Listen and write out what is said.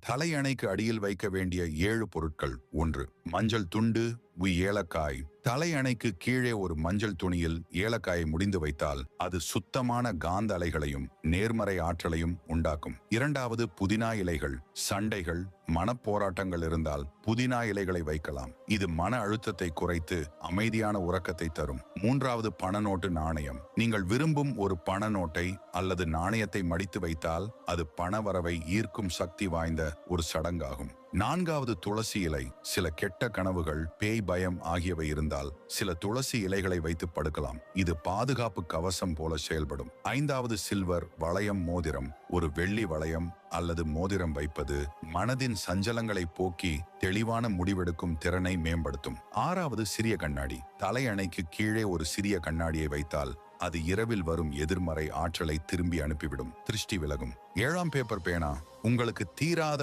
தலையணைக்கு அடியில் வைக்க வேண்டிய 7 பொருட்கள். 1. மஞ்சள் துண்டு, ஏலக்காய். தலையணைக்கு கீழே ஒரு மஞ்சள் துணியில் ஏலக்காயை முடிந்து வைத்தால் அது சுத்தமான காந்த அலைகளையும் நேர்மறை ஆற்றலையும் உண்டாக்கும். 2. புதினா இலைகள். சண்டைகள், மனப்போராட்டங்கள் இருந்தால் புதினா இலைகளை வைக்கலாம். இது மன அழுத்தத்தை குறைத்து அமைதியான உறக்கத்தை தரும். 3. பணநோட்டு நாணயம். நீங்கள் விரும்பும் ஒரு பண நோட்டை அல்லது நாணயத்தை மடித்து வைத்தால் அது பணவரவை ஈர்க்கும் சக்தி வாய்ந்த ஒரு சடங்காகும். 4. துளசி இலை. சில கெட்ட கனவுகள், பேய் பயம் ஆகியவை இருந்தால் சில துளசி இலைகளை வைத்து படுக்கலாம். இது பாதுகாப்பு கவசம் போல செயல்படும். 5. சில்வர் வளையம், மோதிரம். ஒரு வெள்ளி வளையம் அல்லது மோதிரம் வைப்பது மனதின் சஞ்சலங்களை போக்கி தெளிவான முடிவெடுக்கும் திறனை மேம்படுத்தும். 6. சிறிய கண்ணாடி. தலையணைக்கு கீழே ஒரு சிறிய கண்ணாடியை வைத்தால் அது இரவில் வரும் எதிர்மறை ஆற்றலை திரும்பி அனுப்பிவிடும். திருஷ்டி விலகும். 7. பேப்பர் பேனா. உங்களுக்கு தீராத